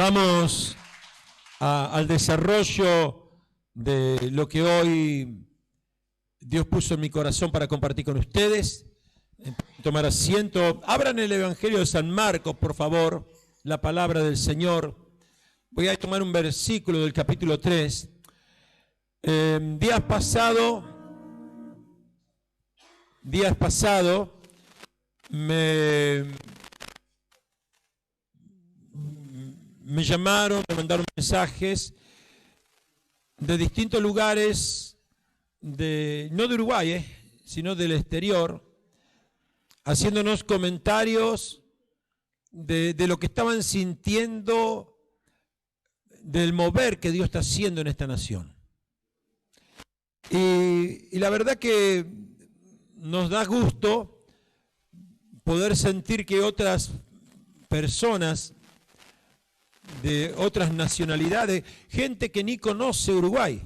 Vamos al desarrollo de lo que hoy Dios puso en mi corazón para compartir con ustedes. Tomar asiento. Abran el Evangelio de San Marcos, por favor, la palabra del Señor. Voy a tomar un versículo del capítulo 3. Días pasado me llamaron, me mandaron mensajes de distintos lugares, no de Uruguay, sino del exterior, haciéndonos comentarios de lo que estaban sintiendo, del mover que Dios está haciendo en esta nación. Y la verdad que nos da gusto poder sentir que otras personas de otras nacionalidades, gente que ni conoce Uruguay,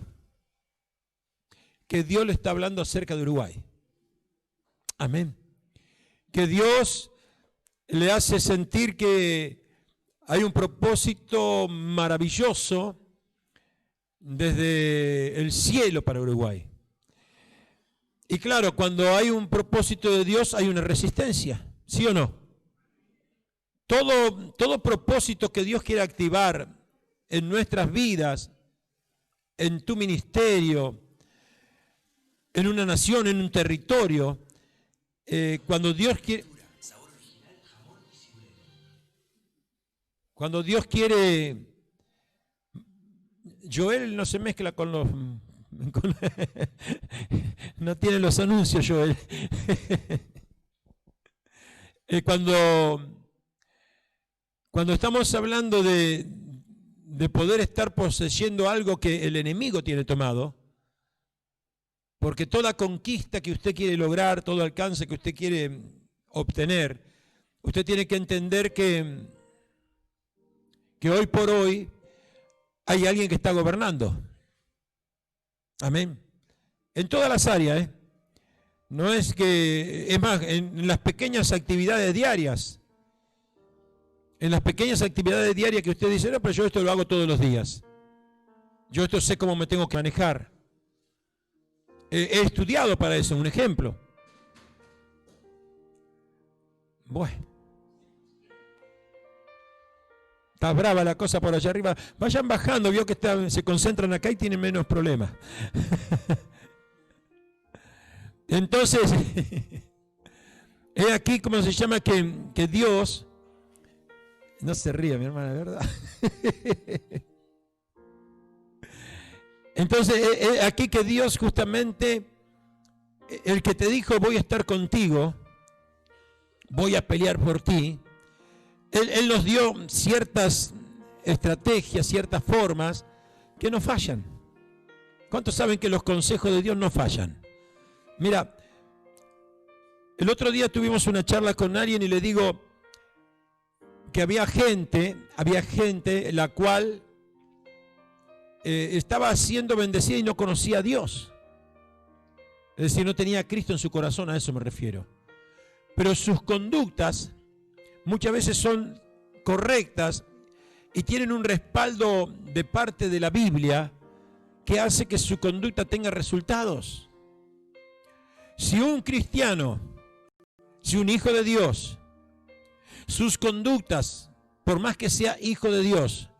que Dios le está hablando acerca de Uruguay. Amén. Que Dios le hace sentir que hay un propósito maravilloso desde el cielo para Uruguay. Y claro, cuando hay un propósito de Dios hay una resistencia, ¿sí o no? Todo propósito que Dios quiere activar en nuestras vidas, en tu ministerio, en una nación, en un territorio, cuando Dios quiere, Joel no se mezcla con los, no tiene los anuncios, Joel. Cuando estamos hablando de poder estar poseyendo algo que el enemigo tiene tomado, porque toda conquista que usted quiere lograr, todo alcance que usted quiere obtener, usted tiene que entender que hoy por hoy hay alguien que está gobernando. Amén. En todas las áreas, No es que, es más, en las pequeñas actividades diarias, que usted dice, no, pero yo esto lo hago todos los días. Yo esto sé cómo me tengo que manejar. He estudiado para eso, un ejemplo. Bueno. Está brava la cosa por allá arriba. Vayan bajando, vio que se concentran acá y tienen menos problemas. Entonces, es aquí como se llama que Dios, no se ría mi hermana, ¿verdad? Entonces, es aquí que Dios justamente, el que te dijo voy a estar contigo, voy a pelear por ti, Él nos dio ciertas estrategias, ciertas formas que no fallan. ¿Cuántos saben que los consejos de Dios no fallan? Mira, el otro día tuvimos una charla con alguien y le digo que había gente la cual estaba siendo bendecida y no conocía a Dios. Es decir, no tenía a Cristo en su corazón, a eso me refiero. Pero sus conductas muchas veces son correctas y tienen un respaldo de parte de la Biblia que hace que su conducta tenga resultados. Si un cristiano, si un hijo de Dios, sus conductas, por más que sea hijo de Dios,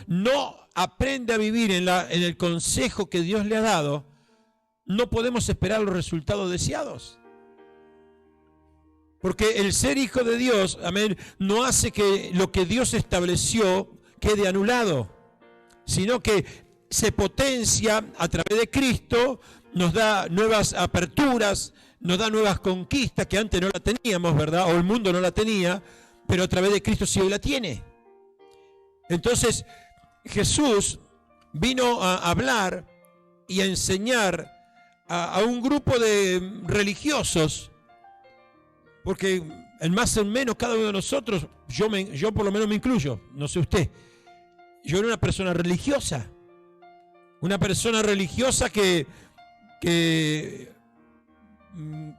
no aprende a vivir en el consejo que Dios le ha dado, no podemos esperar los resultados deseados. Porque el ser hijo de Dios, amén, no hace que lo que Dios estableció quede anulado, sino que se potencia a través de Cristo, nos da nuevas aperturas, nos da nuevas conquistas que antes no la teníamos, ¿verdad? O el mundo no la tenía, pero a través de Cristo sí hoy la tiene. Entonces, Jesús vino a hablar y a enseñar a un grupo de religiosos, porque en más o menos cada uno de nosotros, yo por lo menos me incluyo, no sé usted, yo era una persona religiosa que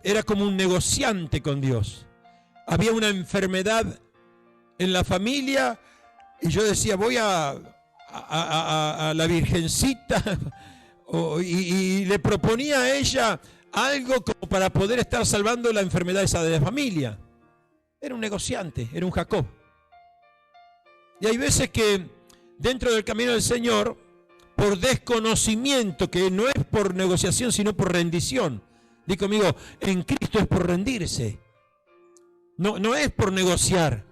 era como un negociante con Dios. Había una enfermedad en la familia Y yo decía, voy a la Virgencita y le proponía a ella algo como para poder estar salvando la enfermedad esa de la familia. Era un negociante, era un Jacob. Y hay veces que dentro del camino del Señor, por desconocimiento, que no es por negociación, sino por rendición. Di conmigo, en Cristo es por rendirse. No es por negociar.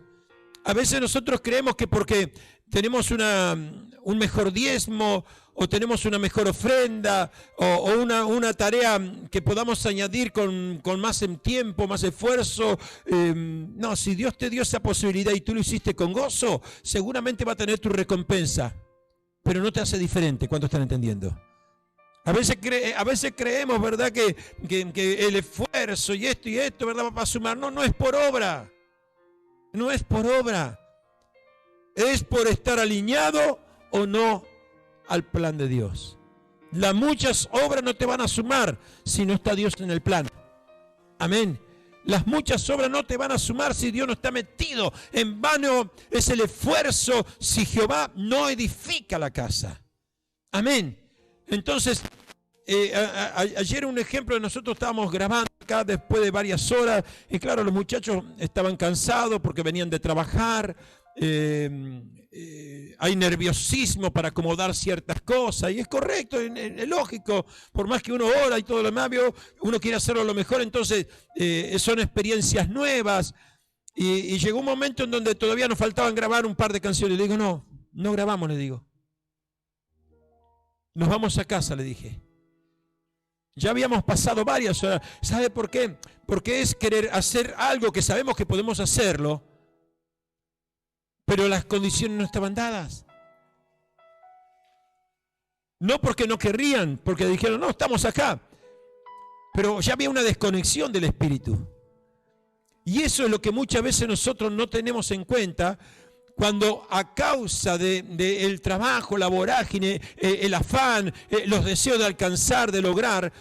A veces nosotros creemos que porque tenemos un mejor diezmo, o tenemos una mejor ofrenda, o una tarea que podamos añadir con más tiempo, más esfuerzo. No, si Dios te dio esa posibilidad y tú lo hiciste con gozo, seguramente va a tener tu recompensa. Pero no te hace diferente. ¿Cuánto están entendiendo? A veces creemos, ¿verdad?, que el esfuerzo y esto, ¿verdad?, va a sumar. No es por obra. No es por obra. Es por estar alineado o no al plan de Dios. Las muchas obras no te van a sumar si no está Dios en el plan. Amén. Las muchas obras no te van a sumar si Dios no está metido. En vano es el esfuerzo si Jehová no edifica la casa. Amén. Entonces, ayer un ejemplo, nosotros estábamos grabando acá después de varias horas y claro, los muchachos estaban cansados porque venían de trabajar. Hay nerviosismo para acomodar ciertas cosas y es correcto, es lógico, por más que uno ora y todo lo demás, uno quiere hacerlo lo mejor, entonces son experiencias nuevas y llegó un momento en donde todavía nos faltaban grabar un par de canciones. Le digo, no grabamos, le digo, nos vamos a casa, le dije. Ya habíamos pasado varias horas. ¿Sabe por qué? Porque es querer hacer algo que sabemos que podemos hacerlo, pero las condiciones no estaban dadas. No porque no querrían, porque dijeron, no, estamos acá. Pero ya había una desconexión del espíritu. Y eso es lo que muchas veces nosotros no tenemos en cuenta cuando a causa del trabajo, la vorágine, el afán, los deseos de alcanzar, de lograr,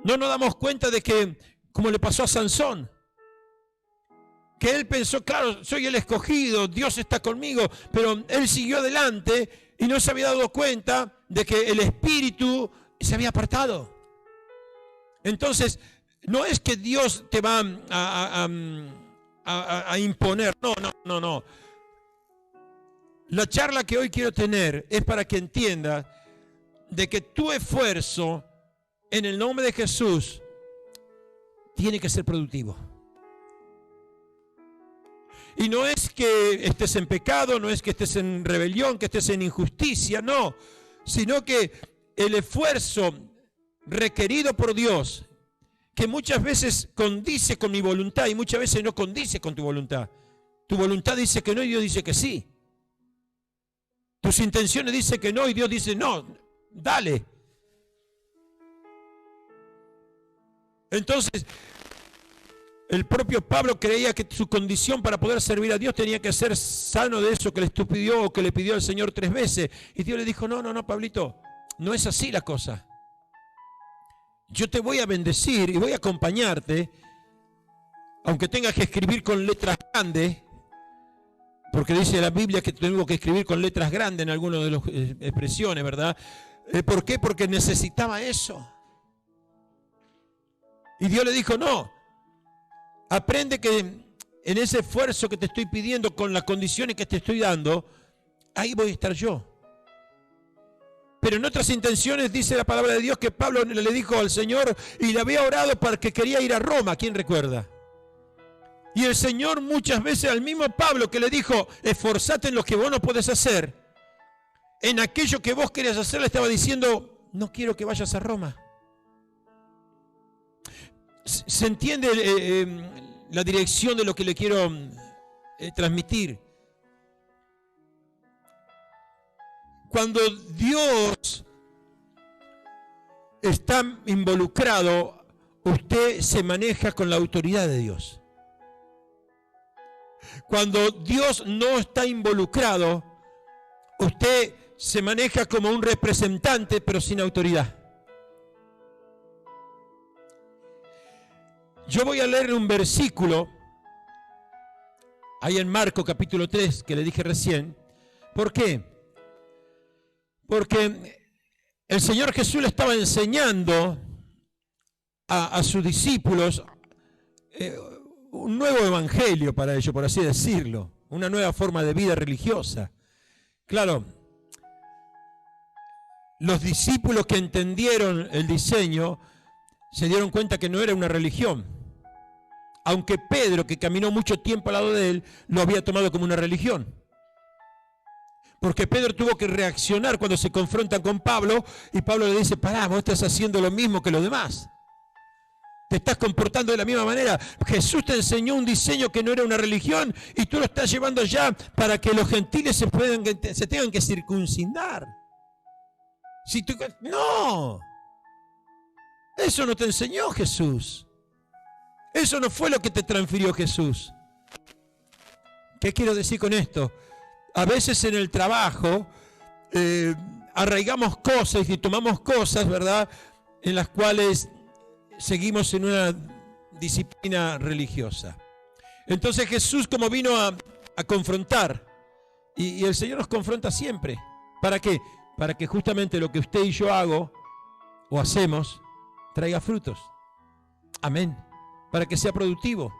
no nos damos cuenta de que, como le pasó a Sansón, que él pensó, claro, soy el escogido, Dios está conmigo, pero él siguió adelante y no se había dado cuenta de que el espíritu se había apartado. Entonces, no es que Dios te va a imponer, no. La charla que hoy quiero tener es para que entiendas de que tu esfuerzo en el nombre de Jesús tiene que ser productivo. Y no es que estés en pecado, no es que estés en rebelión, que estés en injusticia, no. Sino que el esfuerzo requerido por Dios, que muchas veces condice con mi voluntad y muchas veces no condice con tu voluntad. Tu voluntad dice que no y Dios dice que sí. Tus intenciones dicen que no y Dios dice no, dale. Entonces, el propio Pablo creía que su condición para poder servir a Dios tenía que ser sano de eso que le pidió o que le pidió al Señor 3 veces. Y Dios le dijo, no, Pablito, no es así la cosa. Yo te voy a bendecir y voy a acompañarte, aunque tengas que escribir con letras grandes, porque dice la Biblia que tengo que escribir con letras grandes en algunas de las expresiones, ¿verdad? ¿Por qué? Porque necesitaba eso. Y Dios le dijo, no, aprende que en ese esfuerzo que te estoy pidiendo, con las condiciones que te estoy dando, ahí voy a estar yo. Pero en otras intenciones dice la palabra de Dios que Pablo le dijo al Señor y le había orado para que quería ir a Roma. ¿Quién recuerda? Y el Señor muchas veces al mismo Pablo que le dijo, esforzate en lo que vos no podés hacer, en aquello que vos querías hacer le estaba diciendo, no quiero que vayas a Roma. ¿Se entiende la dirección de lo que le quiero transmitir? Cuando Dios está involucrado, usted se maneja con la autoridad de Dios. Cuando Dios no está involucrado, usted se maneja como un representante, pero sin autoridad. Yo voy a leer un versículo, ahí en Marcos capítulo 3, que le dije recién, ¿Por qué? Porque el Señor Jesús le estaba enseñando a sus discípulos un nuevo evangelio para ellos, por así decirlo, una nueva forma de vida religiosa. Claro, los discípulos que entendieron el diseño se dieron cuenta que no era una religión, aunque Pedro, que caminó mucho tiempo al lado de él, lo había tomado como una religión. Porque Pedro tuvo que reaccionar cuando se confrontan con Pablo y Pablo le dice, pará, vos estás haciendo lo mismo que los demás. Te estás comportando de la misma manera. Jesús te enseñó un diseño que no era una religión y tú lo estás llevando ya para que los gentiles se tengan que circuncidar. No, eso no te enseñó Jesús. Eso no fue lo que te transfirió Jesús. ¿Qué quiero decir con esto? A veces en el trabajo arraigamos cosas y tomamos cosas, ¿verdad?, en las cuales seguimos en una disciplina religiosa. Entonces Jesús, como vino a confrontar, y el Señor nos confronta siempre. ¿Para qué? Para que justamente lo que usted y yo hago o hacemos traiga frutos. Amén. Para que sea productivo.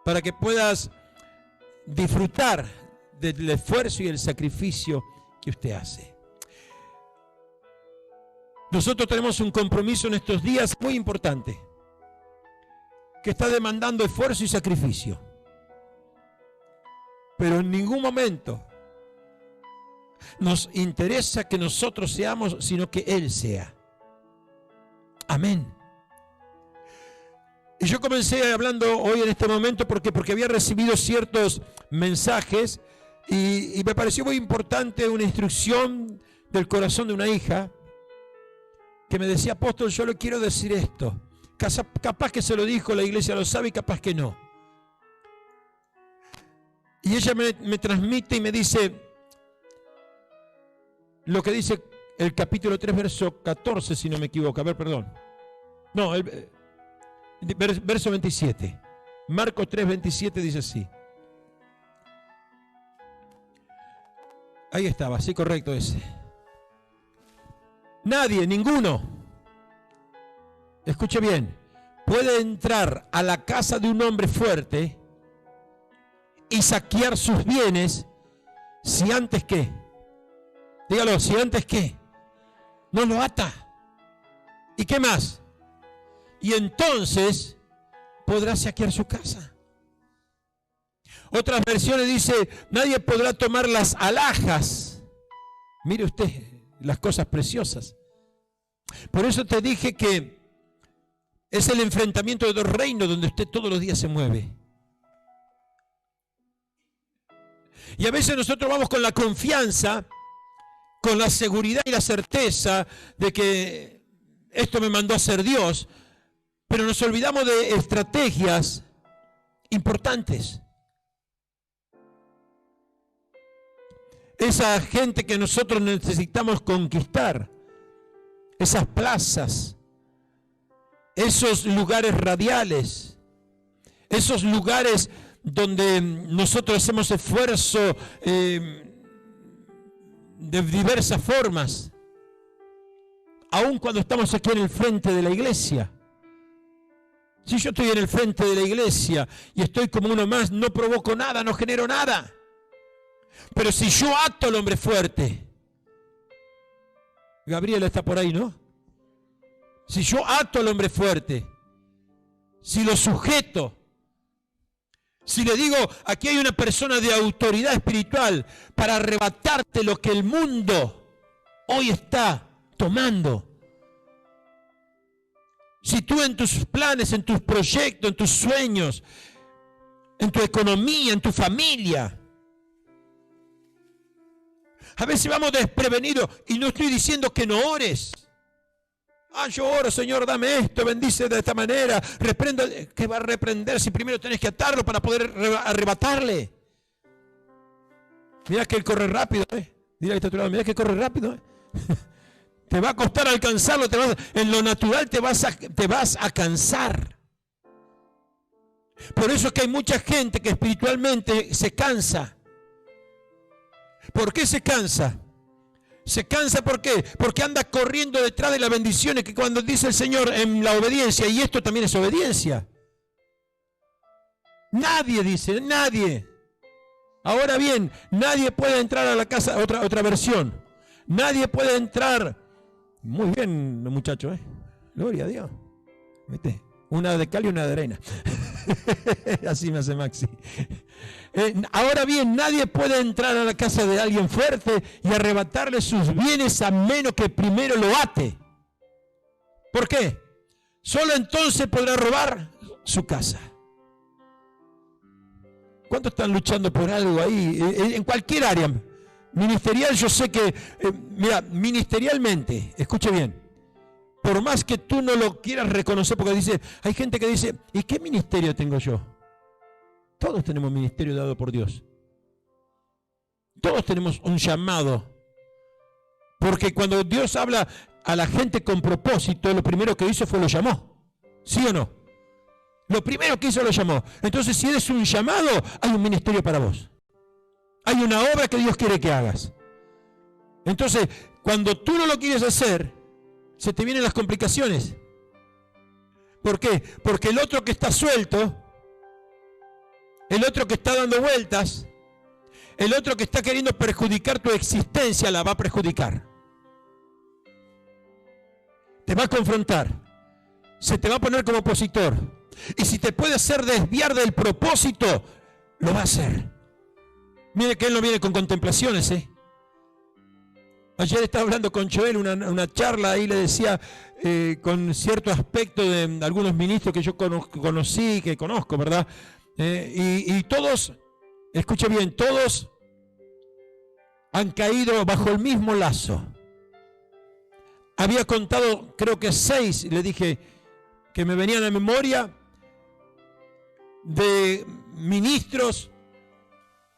Para que puedas disfrutar del esfuerzo y el sacrificio que usted hace. Nosotros tenemos un compromiso en estos días muy importante, que está demandando esfuerzo y sacrificio. Pero en ningún momento nos interesa que nosotros seamos, sino que Él sea. Amén. Y yo comencé hablando hoy en este momento porque había recibido ciertos mensajes y me pareció muy importante una instrucción del corazón de una hija que me decía, apóstol, yo le quiero decir esto. Capaz que se lo dijo, la iglesia lo sabe y capaz que no. Y ella me transmite y me dice lo que dice el capítulo 3, verso 14, si no me equivoco. A ver, perdón. No, verso 27. Marcos 3, 27 dice así. Ahí estaba, sí, correcto ese. Nadie, ninguno, escuche bien, puede entrar a la casa de un hombre fuerte y saquear sus bienes si antes ¿qué? Dígalo, si antes ¿qué? No lo ata. ¿Y qué más? Y entonces podrá saquear su casa. Otras versiones dice, nadie podrá tomar las alhajas. Mire usted, las cosas preciosas. Por eso te dije que es el enfrentamiento de dos reinos donde usted todos los días se mueve. Y a veces nosotros vamos con la confianza, con la seguridad y la certeza de que esto me mandó a hacer Dios, pero nos olvidamos de estrategias importantes. Esa gente que nosotros necesitamos conquistar, esas plazas, esos lugares radiales, esos lugares donde nosotros hacemos esfuerzo de diversas formas, aun cuando estamos aquí en el frente de la iglesia. Si yo estoy en el frente de la iglesia y estoy como uno más, no provoco nada, no genero nada. Pero si yo ato al hombre fuerte, Gabriela está por ahí, ¿no? Si yo ato al hombre fuerte, si lo sujeto, si le digo, aquí hay una persona de autoridad espiritual para arrebatarte lo que el mundo hoy está tomando. Si tú en tus planes, en tus proyectos, en tus sueños, en tu economía, en tu familia, a veces vamos desprevenidos y no estoy diciendo que no ores. Yo oro, Señor, dame esto, bendice de esta manera, reprenda. ¿Qué va a reprender si primero tenés que atarlo para poder arrebatarle? Mira que él corre rápido, Dile que está a tu lado, mira que corre rápido, Te va a costar alcanzarlo, en lo natural te vas a cansar. Por eso es que hay mucha gente que espiritualmente se cansa. ¿Por qué se cansa? Se cansa, ¿por qué? Porque anda corriendo detrás de las bendiciones que cuando dice el Señor en la obediencia, y esto también es obediencia. Nadie dice, nadie. Ahora bien, nadie puede entrar a la casa, otra versión. Nadie puede entrar. Muy bien, muchachos, Gloria a Dios. ¿Viste? Una de cal y una de arena. Así me hace Maxi. Ahora bien, nadie puede entrar a la casa de alguien fuerte y arrebatarle sus bienes a menos que primero lo ate. ¿Por qué? Solo entonces podrá robar su casa. ¿Cuántos están luchando por algo ahí? En cualquier área. Ministerial, yo sé que, mira, ministerialmente, escuche bien, por más que tú no lo quieras reconocer, porque dice, hay gente que dice, ¿y qué ministerio tengo yo? Todos tenemos ministerio dado por Dios. Todos tenemos un llamado. Porque cuando Dios habla a la gente con propósito, lo primero que hizo fue lo llamó. ¿Sí o no? Lo primero que hizo lo llamó. Entonces, si eres un llamado, hay un ministerio para vos. Hay una obra que Dios quiere que hagas. Entonces, cuando tú no lo quieres hacer, se te vienen las complicaciones. ¿Por qué? Porque el otro que está suelto, el otro que está dando vueltas, el otro que está queriendo perjudicar tu existencia, la va a perjudicar. Te va a confrontar. Se te va a poner como opositor. Y si te puede hacer desviar del propósito, lo va a hacer. Mire que él no viene con contemplaciones, Ayer estaba hablando con Joel, una charla, ahí le decía, con cierto aspecto de algunos ministros que yo conocí, que conozco, ¿verdad? Y todos, escuche bien, todos han caído bajo el mismo lazo. Había contado, creo que 6, le dije, que me venían a memoria de ministros,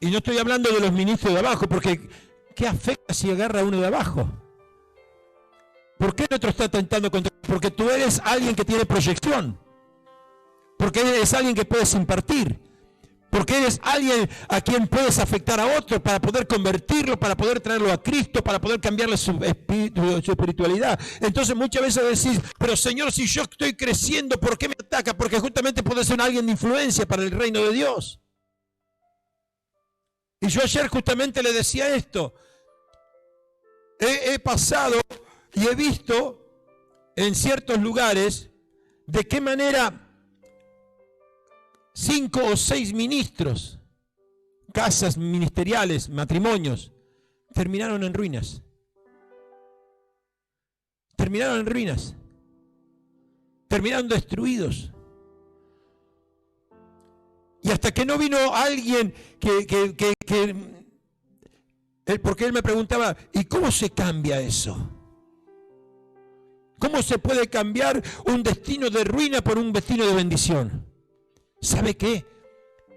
y no estoy hablando de los ministros de abajo, porque ¿qué afecta si agarra a uno de abajo? ¿Por qué el otro está tentando contra? Porque tú eres alguien que tiene proyección, porque eres alguien que puedes impartir, porque eres alguien a quien puedes afectar a otro para poder convertirlo, para poder traerlo a Cristo, para poder cambiarle su espiritualidad. Entonces muchas veces decís, pero Señor, si yo estoy creciendo, ¿por qué me ataca? Porque justamente puede ser alguien de influencia para el reino de Dios. Y yo ayer justamente le decía esto. He pasado y he visto en ciertos lugares de qué manera 5 o 6 ministros, casas ministeriales, matrimonios, terminaron en ruinas. Terminaron en ruinas. Terminaron destruidos. Y hasta que no vino alguien porque él me preguntaba, ¿y cómo se cambia eso? ¿Cómo se puede cambiar un destino de ruina por un destino de bendición? ¿Sabe qué?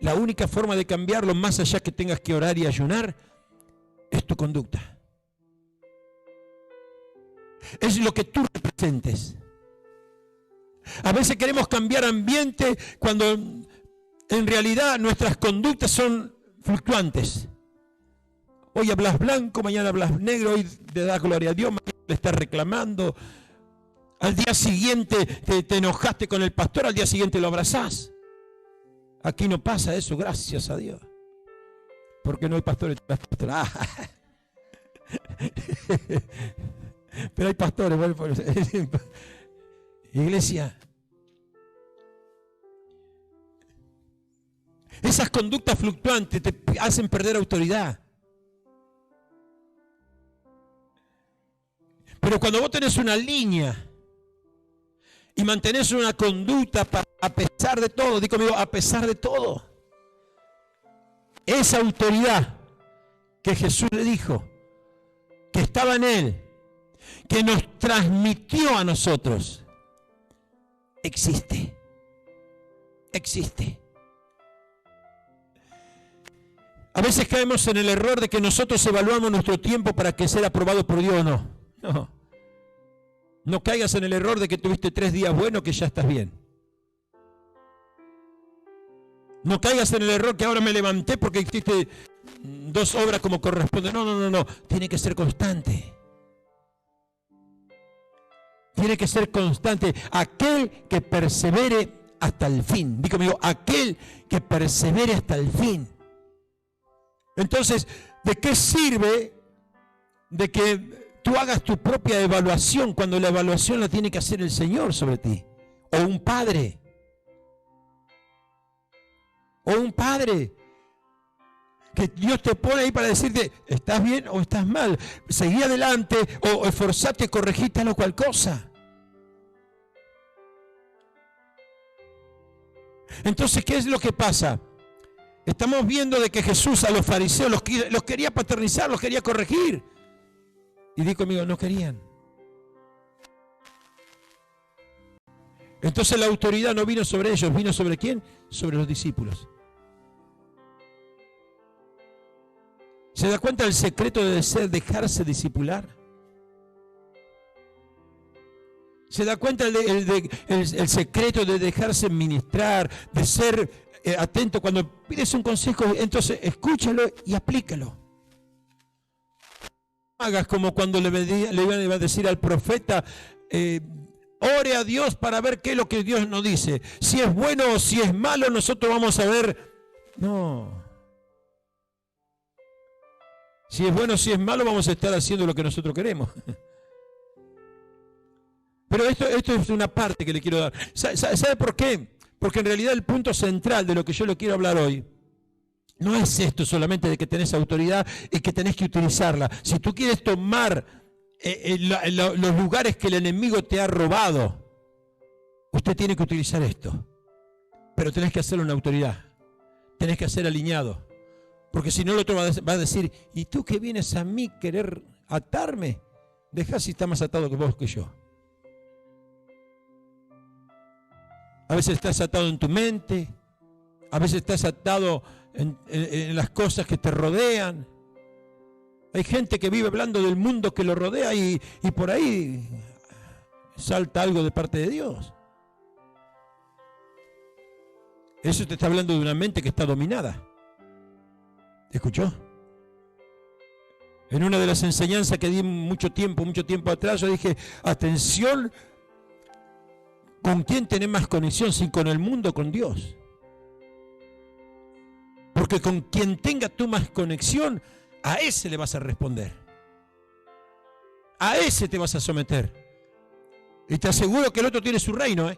La única forma de cambiarlo, más allá que tengas que orar y ayunar, es tu conducta. Es lo que tú representes. A veces queremos cambiar ambiente cuando en realidad nuestras conductas son fluctuantes. Hoy hablas blanco, mañana hablas negro, hoy le das gloria a Dios, mañana le estás reclamando. Al día siguiente te enojaste con el pastor, al día siguiente lo abrazás. Aquí no pasa eso, gracias a Dios. Porque no hay pastores. Pero hay pastores. Iglesia. Esas conductas fluctuantes te hacen perder autoridad. Pero cuando vos tenés una línea y mantenés una conducta a pesar de todo, digo conmigo, a pesar de todo, esa autoridad que Jesús le dijo, que estaba en Él, que nos transmitió a nosotros, existe. Existe. A veces caemos en el error de que nosotros evaluamos nuestro tiempo para que sea aprobado por Dios o no. No. No caigas en el error de que tuviste 3 días buenos que ya estás bien. No caigas en el error que ahora me levanté porque hiciste 2 obras como corresponde. No. Tiene que ser constante. Tiene que ser constante. Aquel que persevere hasta el fin. Digo conmigo, aquel que persevere hasta el fin. Entonces, ¿de qué sirve de que tú hagas tu propia evaluación cuando la evaluación la tiene que hacer el Señor sobre ti? O un padre. O un padre. Que Dios te pone ahí para decirte, ¿estás bien o estás mal? Seguí adelante o esforzate, corregí tal o cual cosa. Entonces, ¿qué es lo que pasa? Estamos viendo de que Jesús a los fariseos los quería paternizar, los quería corregir. Y di conmigo, no querían. Entonces la autoridad no vino sobre ellos, ¿vino sobre quién? Sobre los discípulos. ¿Se da cuenta del secreto de dejarse discipular? ¿Se da cuenta el secreto de dejarse ministrar, de ser atento cuando pides un consejo? Entonces escúchalo y aplícalo. No hagas como cuando le iban a decir al profeta, ore a Dios para ver qué es lo que Dios nos dice. Si es bueno o si es malo, nosotros vamos a ver. No. Si es bueno o si es malo, vamos a estar haciendo lo que nosotros queremos. Pero esto es una parte que le quiero dar. ¿Sabe por qué? Porque en realidad el punto central de lo que yo le quiero hablar hoy no es esto solamente de que tenés autoridad y que tenés que utilizarla. Si tú quieres tomar los lugares que el enemigo te ha robado, usted tiene que utilizar esto. Pero tenés que hacerlo en autoridad. Tenés que hacer alineado. Porque si no, el otro va a decir, ¿y tú que vienes a mí querer atarme? Dejá si está más atado que vos que yo. A veces estás atado en tu mente, a veces estás atado en las cosas que te rodean. Hay gente que vive hablando del mundo que lo rodea y por ahí salta algo de parte de Dios. Eso te está hablando de una mente que está dominada. ¿Escuchó? En una de las enseñanzas que di mucho tiempo atrás, yo dije, atención, ¿con quién tenés más conexión? Si con el mundo o con Dios. Porque con quien tenga tú más conexión, a ese le vas a responder. A ese te vas a someter. Y te aseguro que el otro tiene su reino,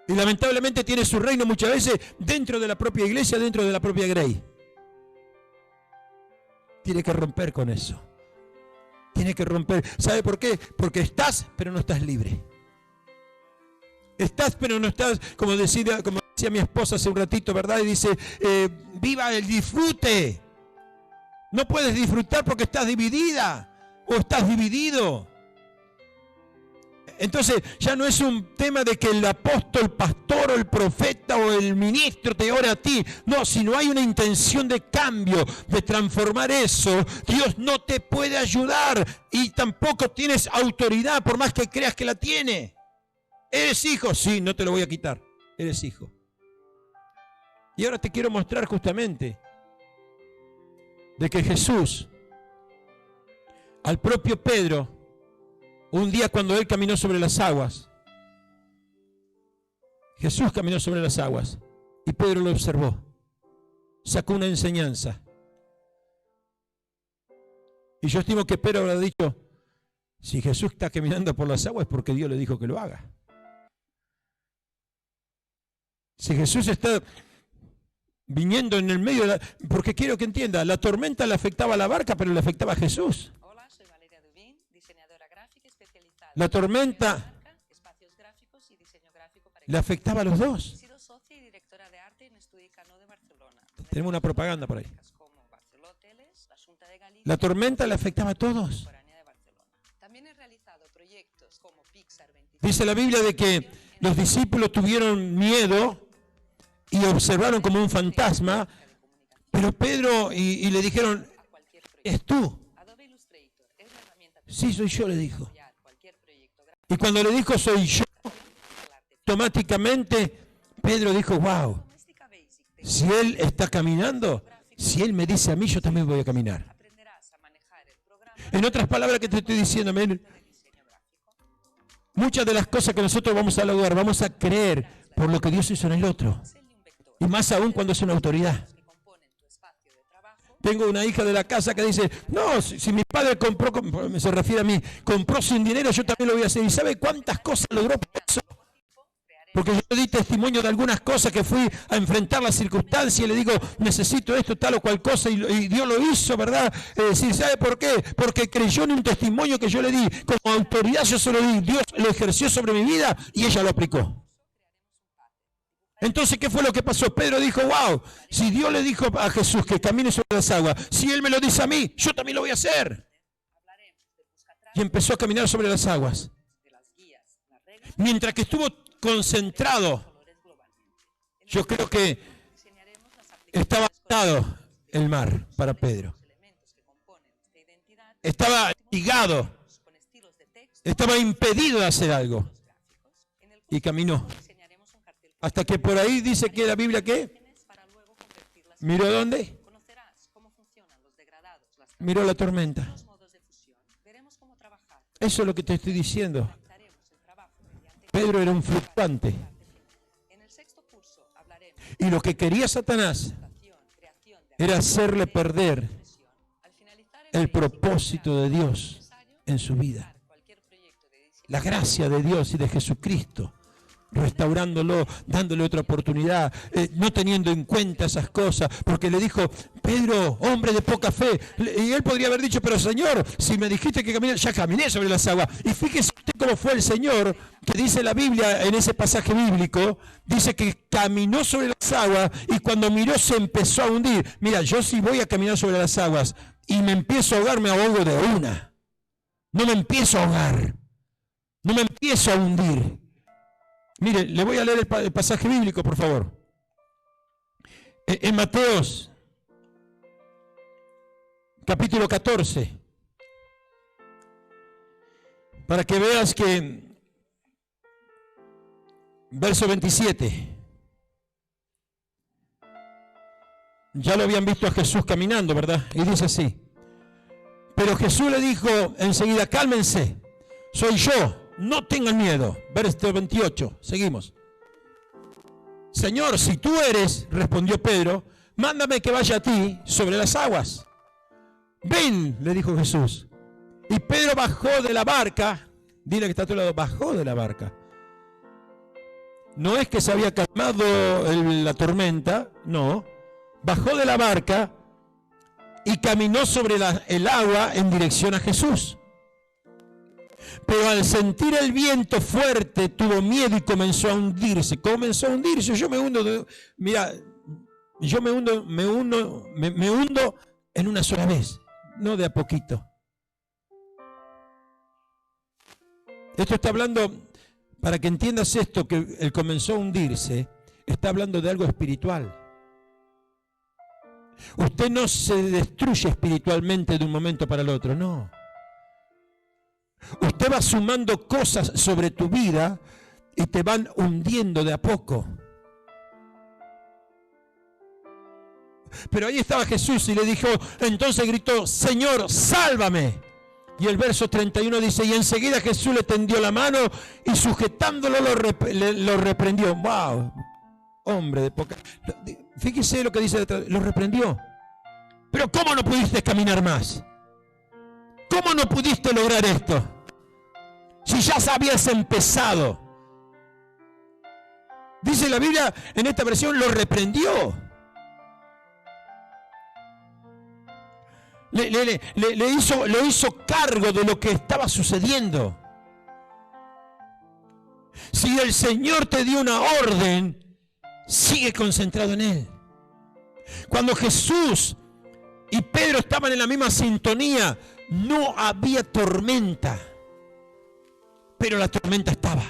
Y lamentablemente tiene su reino muchas veces dentro de la propia iglesia, dentro de la propia grey. Tiene que romper con eso. Tiene que romper. ¿Sabe por qué? Porque estás, pero no estás libre. Estás, pero no estás, como decía mi esposa hace un ratito, ¿verdad? Y dice, viva el disfrute. No puedes disfrutar porque estás dividida o estás dividido. Entonces ya no es un tema de que el apóstol, el pastor o el profeta o el ministro te ore a ti. No, si no hay una intención de cambio, de transformar eso, Dios no te puede ayudar y tampoco tienes autoridad por más que creas que la tiene. ¿Eres hijo? Sí, no te lo voy a quitar. Eres hijo. Y ahora te quiero mostrar justamente de que Jesús, al propio Pedro, un día cuando él caminó sobre las aguas, Jesús caminó sobre las aguas y Pedro lo observó, sacó una enseñanza. Y yo estimo que Pedro habrá dicho, si Jesús está caminando por las aguas es porque Dios le dijo que lo haga. Si Jesús está viniendo en el medio de la... Porque quiero que entienda, la tormenta le afectaba a la barca, pero le afectaba a Jesús. Hola, soy Valeria Dubín, diseñadora gráfica especializada La tormenta en marca, espacios gráficos y diseño gráfico para le afectaba a los dos. He sido socia y directora de arte en Estudi Cano de Barcelona. Tenemos una propaganda por ahí. Como Barceló Hoteles, la Junta de Galicia, La tormenta le afectaba a todos. de Barcelona. También he realizado proyectos como Pixar 25. Dice la Biblia de que los discípulos tuvieron miedo y observaron como un fantasma, pero Pedro y le dijeron, ¿es tú? Adobe Illustrator es la herramienta Sí, soy yo, le dijo. para cualquier proyecto gráfico. Y cuando le dijo soy yo, automáticamente Pedro dijo, wow, Doméstica Basic de si él está caminando, Si Él me dice a mí, yo también voy a caminar. aprenderás a manejar el programa En otras palabras que te estoy diciendo, amén, de diseño gráfico. muchas de las cosas que nosotros vamos a lograr, vamos a creer por lo que Dios hizo en el otro. Hacerle un vector. Y más aún cuando es una autoridad. Que componen tu espacio de trabajo. Tengo una hija de la casa que dice, no, si mi padre compró, se refiere a mí, compró sin dinero, yo también lo voy a hacer. ¿Y sabe cuántas cosas logró por eso? Porque yo di testimonio de algunas cosas que fui a enfrentar las circunstancias y le digo, necesito esto, tal o cual cosa, y Dios lo hizo, ¿verdad? Es decir, ¿sabe por qué? Porque creyó en un testimonio que yo le di. Como autoridad yo se lo di, Dios lo ejerció sobre mi vida y ella lo aplicó. Entonces, ¿qué fue lo que pasó? Pedro dijo, wow, si Dios le dijo a Jesús que camine sobre las aguas, si Él me lo dice a mí, yo también lo voy a hacer. Y empezó a caminar sobre las aguas. De las guías, las reglas, Mientras que estuvo concentrado, colores globalmente. yo creo que Diseñaremos las aplicaciones estaba atado el mar para Pedro. los elementos que componen esta identidad Estaba ligado, con estilos de texto estaba impedido de hacer algo. gráficos. En el Y caminó. diseñaremos un cartel Hasta que por ahí dice que la Biblia, ¿qué? para luego convertirlas. ¿Miró dónde? Conocerás cómo funcionan los degradados, las Miró la tormenta. los modos de fusión. Veremos cómo trabajar. Eso es lo que te estoy diciendo. Realizaremos el trabajo mediante Pedro era un fluctuante. En el sexto curso hablaremos Y lo que quería Satanás de creación de era hacerle perder expresión. Al finalizar el propósito de Dios en su vida. cualquier proyecto de diseño La gracia de Dios y de Jesucristo, restaurándolo, dándole otra oportunidad, no teniendo en cuenta esas cosas, porque le dijo, Pedro, hombre de poca fe, y él podría haber dicho, pero Señor, si me dijiste que caminé, ya caminé sobre las aguas. Y fíjese usted cómo fue el Señor, que dice la Biblia en ese pasaje bíblico, dice que caminó sobre las aguas y cuando miró se empezó a hundir. Mira, yo si voy a caminar sobre las aguas y me empiezo a ahogar, me ahogo de una. No me empiezo a ahogar, no me empiezo a hundir. Mire, le voy a leer el pasaje bíblico, por favor. En Mateos, capítulo 14. Para que veas que, verso 27. Ya lo habían visto a Jesús caminando, ¿verdad? Y dice así. Pero Jesús le dijo enseguida, cálmense, soy yo. No tengan miedo. Verso 28. Seguimos. Señor, si tú eres, respondió Pedro, mándame que vaya a ti sobre las aguas. Ven, le dijo Jesús. Y Pedro bajó de la barca. Dile que está a tu lado, bajó de la barca. No es que se había calmado la tormenta, no. Bajó de la barca y caminó sobre el agua en dirección a Jesús. Pero al sentir el viento fuerte, tuvo miedo y comenzó a hundirse. Comenzó a hundirse. Yo me hundo, mira, yo me hundo en una sola vez, no de a poquito. Esto está hablando, para que entiendas esto, que él comenzó a hundirse, está hablando de algo espiritual. Usted no se destruye espiritualmente de un momento para el otro, no. Usted va sumando cosas sobre tu vida y te van hundiendo de a poco. Pero ahí estaba Jesús y le dijo, entonces gritó, Señor, sálvame. Y el verso 31 dice, y enseguida Jesús le tendió la mano y sujetándolo lo reprendió. ¡Wow! Hombre de poca... Fíjese lo que dice detrás, lo reprendió. Pero ¿cómo no pudiste caminar más? ¿Cómo no pudiste lograr esto? Si ya habías empezado. Dice la Biblia en esta versión, lo reprendió. Le hizo cargo de lo que estaba sucediendo. Si el Señor te dio una orden, sigue concentrado en Él. Cuando Jesús y Pedro estaban en la misma sintonía, no había tormenta, pero la tormenta estaba.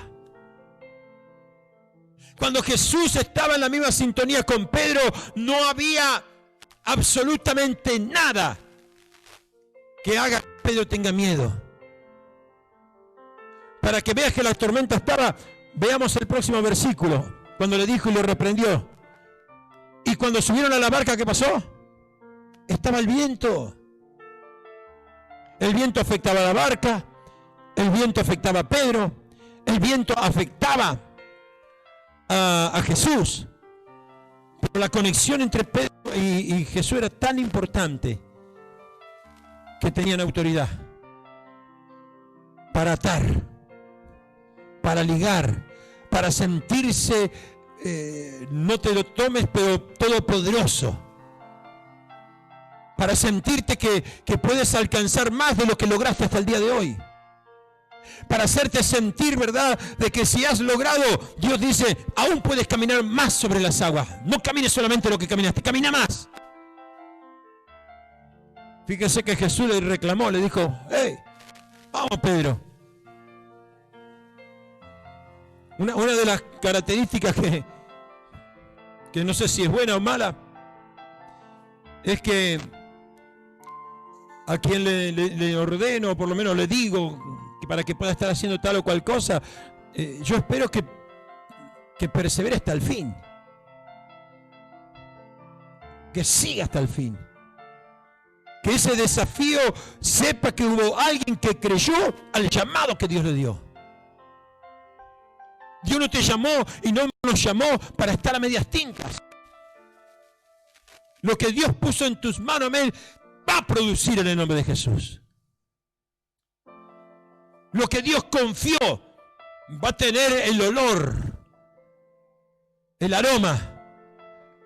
Cuando Jesús estaba en la misma sintonía con Pedro, no había absolutamente nada que haga que Pedro tenga miedo. Para que veas que la tormenta estaba, veamos el próximo versículo, cuando le dijo y lo reprendió. Y cuando subieron a la barca, ¿qué pasó? estaba el viento. El viento afectaba a la barca, el viento afectaba a Pedro, el viento afectaba a Jesús. Pero la conexión entre Pedro y Jesús era tan importante que tenían autoridad para atar, para ligar, para sentirse, no te lo tomes, pero todopoderoso. Para sentirte que puedes alcanzar más de lo que lograste hasta el día de hoy. Para hacerte sentir, ¿verdad?, de que si has logrado, Dios dice, aún puedes caminar más sobre las aguas. No camines solamente lo que caminaste, camina más. Fíjese que Jesús le reclamó, le dijo, hey, vamos Pedro. Una de las características que no sé si es buena o mala, es que a quien le ordeno, o por lo menos le digo, que para que pueda estar haciendo tal o cual cosa, yo espero que persevere hasta el fin. Que siga hasta el fin. Que ese desafío sepa que hubo alguien que creyó al llamado que Dios le dio. Dios no te llamó y no nos llamó para estar a medias tintas. Lo que Dios puso en tus manos, amén, va a producir en el nombre de Jesús. Lo que Dios confió va a tener el olor, el aroma.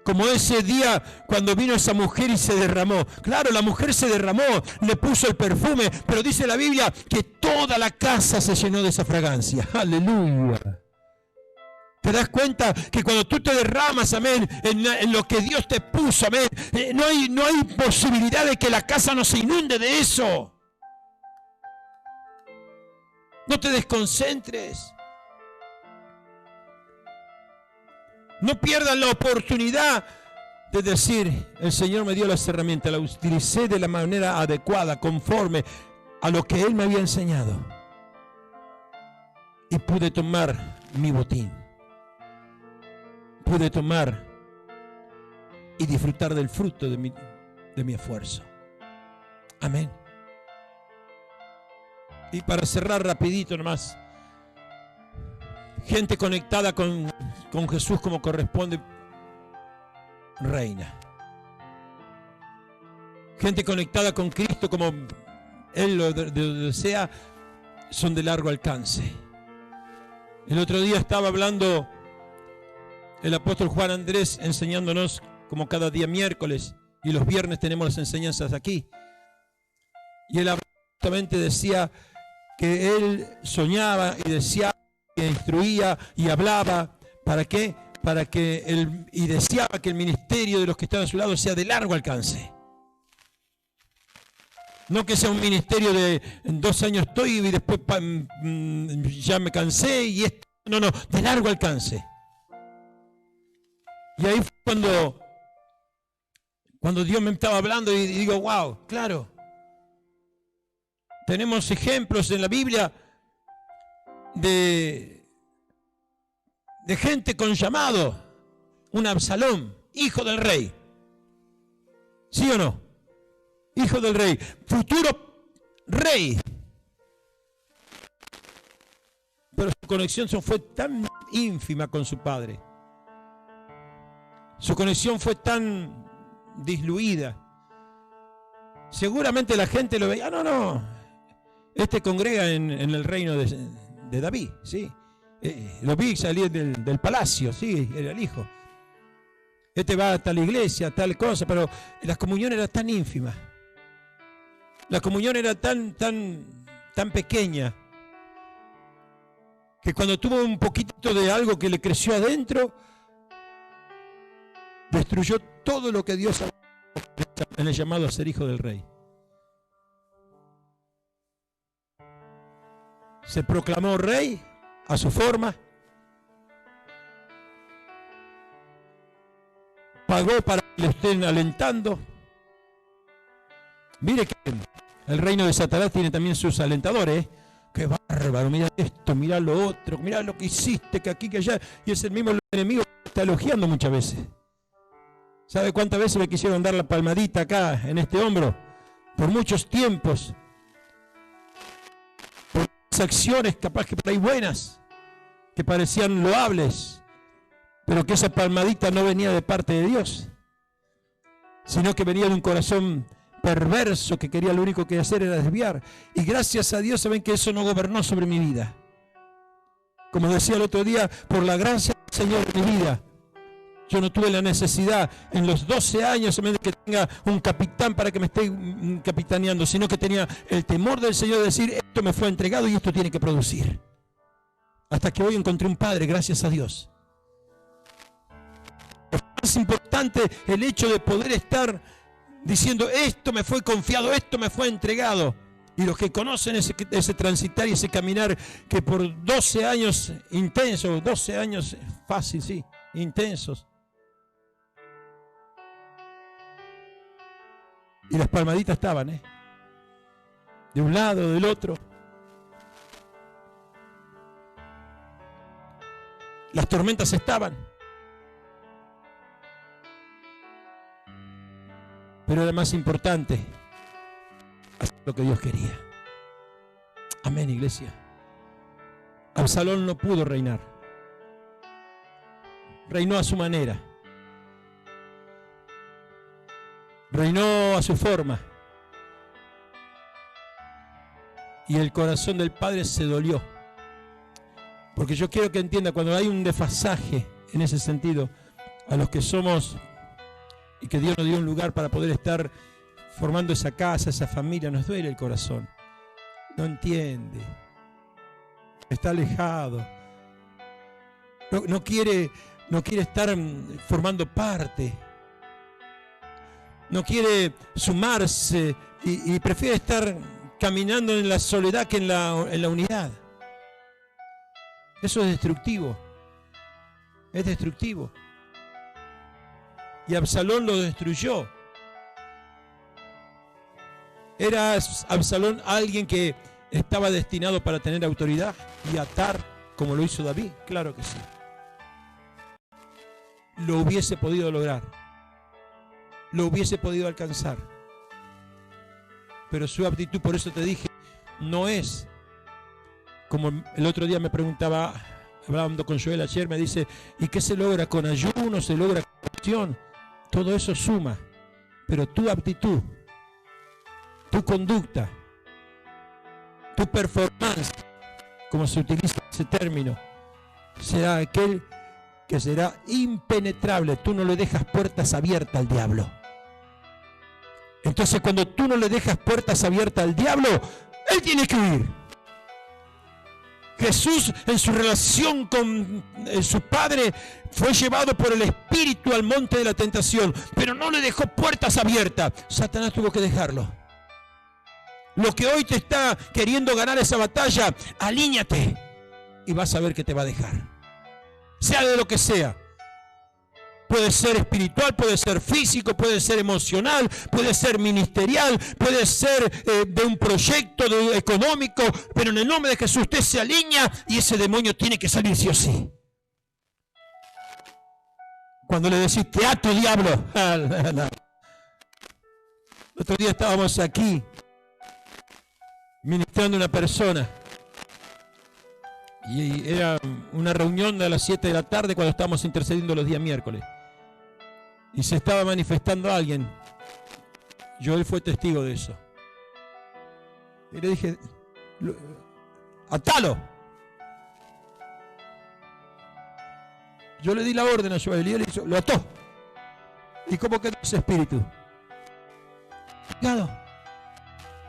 Como ese día cuando vino esa mujer y se derramó. Claro, la mujer se derramó, le puso el perfume, pero dice la Biblia que toda la casa se llenó de esa fragancia. Aleluya. ¿Te das cuenta que cuando tú te derramas, amén, en lo que Dios te puso, amén, no hay posibilidad de que la casa no se inunde de eso? No te desconcentres. No pierdas la oportunidad de decir, el Señor me dio las herramientas, las utilicé de la manera adecuada, conforme a lo que Él me había enseñado. Y pude tomar mi botín. Pude tomar y disfrutar del fruto de mi esfuerzo. Amén. Y para cerrar rapidito nomás, gente conectada con Jesús como corresponde, reina. Gente conectada con Cristo como Él lo desea, son de largo alcance. El otro día estaba hablando el apóstol Juan Andrés, enseñándonos como cada día miércoles, y los viernes tenemos las enseñanzas aquí. Y él justamente decía que él soñaba y decía, que instruía y hablaba. ¿Para qué? Y deseaba que el ministerio de los que están a su lado sea de largo alcance. No que sea un ministerio de en 2 años estoy y después ya me cansé y esto. No, de largo alcance. Y ahí fue cuando Dios me estaba hablando y digo, wow, claro. Tenemos ejemplos en la Biblia de gente con llamado. Un Absalón, hijo del rey. ¿Sí o no? Hijo del rey, futuro rey. Pero su conexión fue tan ínfima con su padre. Su conexión fue tan disluida. Seguramente la gente lo veía. No. Este congrega en el reino de David, ¿sí? Lo vi salir del palacio, sí, era el hijo. Este va a tal iglesia, tal cosa, pero la comunión era tan ínfima. La comunión era tan pequeña, que cuando tuvo un poquito de algo que le creció adentro, destruyó todo lo que Dios había en el llamado a ser hijo del rey. Se proclamó rey a su forma, pagó para que le estén alentando. Mire que el reino de Satanás tiene también sus alentadores. Qué bárbaro, mira esto, mira lo otro, mira lo que hiciste, que aquí, que allá. Y es el mismo enemigo que está elogiando muchas veces. ¿Sabe cuántas veces me quisieron dar la palmadita acá en este hombro? Por muchos tiempos. Por acciones capaz que por ahí buenas, que parecían loables, pero que esa palmadita no venía de parte de Dios, sino que venía de un corazón perverso que quería, lo único que hacer era desviar. Y gracias a Dios, saben que eso no gobernó sobre mi vida. Como decía el otro día, por la gracia del Señor en mi vida, yo no tuve la necesidad en los 12 años de que tenga un capitán para que me esté capitaneando, sino que tenía el temor del Señor de decir, esto me fue entregado y esto tiene que producir. Hasta que hoy encontré un padre, gracias a Dios. Es importante el hecho de poder estar diciendo, esto me fue confiado, esto me fue entregado. Y los que conocen ese transitar y ese caminar que por 12 años intensos, 12 años fácil, sí, intensos. Y las palmaditas estaban, de un lado, del otro. Las tormentas estaban. Pero era más importante hacer lo que Dios quería. Amén, iglesia. Absalón no pudo reinar. Reinó a su manera. Reinó a su forma. Y el corazón del padre se dolió. Porque yo quiero que entienda, cuando hay un desfasaje en ese sentido, a los que somos y que Dios nos dio un lugar para poder estar formando esa casa, esa familia, nos duele el corazón. No entiende. Está alejado. No quiere estar formando parte. No quiere sumarse y prefiere estar caminando en la soledad que en la unidad. Eso es destructivo. Es destructivo. Y Absalón lo destruyó. ¿Era Absalón alguien que estaba destinado para tener autoridad y atar como lo hizo David? Claro que sí. Lo hubiese podido lograr. Lo hubiese podido alcanzar. Pero su aptitud, por eso te dije, no es como el otro día me preguntaba, hablando con Joel ayer, me dice, ¿y qué se logra con ayuno? ¿Se logra con oración? Todo eso suma, pero tu aptitud, tu conducta, tu performance, como se utiliza ese término, será aquel que será impenetrable. Tú no le dejas puertas abiertas al diablo. Entonces, cuando tú no le dejas puertas abiertas al diablo, él tiene que huir. Jesús, en su relación con su Padre, fue llevado por el Espíritu al monte de la tentación, pero no le dejó puertas abiertas. Satanás tuvo que dejarlo. Lo que hoy te está queriendo ganar esa batalla, alíñate y vas a ver que te va a dejar. Sea de lo que sea. Puede ser espiritual, puede ser físico, puede ser emocional, puede ser ministerial, puede ser de un proyecto económico, pero en el nombre de Jesús usted se alinea y ese demonio tiene que salir sí o sí. Cuando le decís, te ato, diablo. El otro día estábamos aquí ministrando a una persona y era una reunión a las 7 de la tarde cuando estábamos intercediendo los días miércoles. Y se estaba manifestando alguien. Joel fue testigo de eso. Y le dije, atalo. Yo le di la orden a Joel y él lo ató. ¿Y cómo quedó ese espíritu? Claro.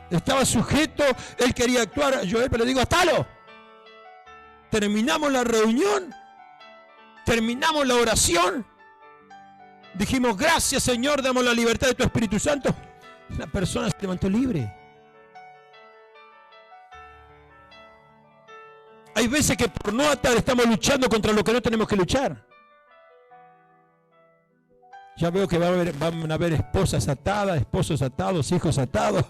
Estaba sujeto, él quería actuar. Joel, pero le digo, atalo. Terminamos la reunión, terminamos la oración. Dijimos, gracias Señor, damos la libertad de tu Espíritu Santo. La persona se levantó libre. Hay veces que por no atar estamos luchando contra lo que no tenemos que luchar. Ya veo que van a haber esposas atadas, esposos atados, hijos atados.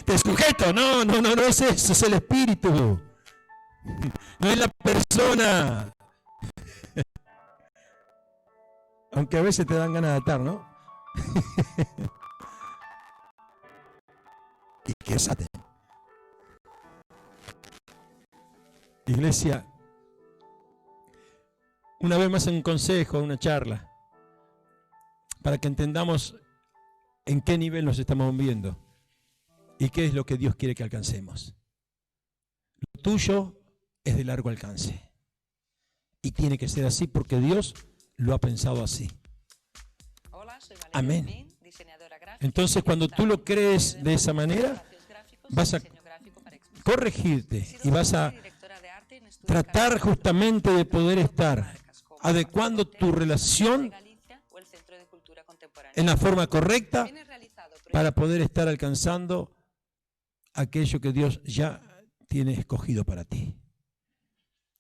Te sujeto, no es eso, es el espíritu. No es la persona. Aunque a veces te dan ganas de atar, ¿no? Y que aten. Iglesia, una vez más un consejo, una charla, para que entendamos en qué nivel nos estamos moviendo y qué es lo que Dios quiere que alcancemos. Lo tuyo es de largo alcance y tiene que ser así porque Dios lo ha pensado así. Hola, soy Valeria Amén. Pin, diseñadora gráfica. Entonces, cuando tú lo crees de esa manera, vas a corregirte y vas a tratar justamente de poder estar adecuando tu relación en la forma correcta para poder estar alcanzando aquello que Dios ya tiene escogido para ti.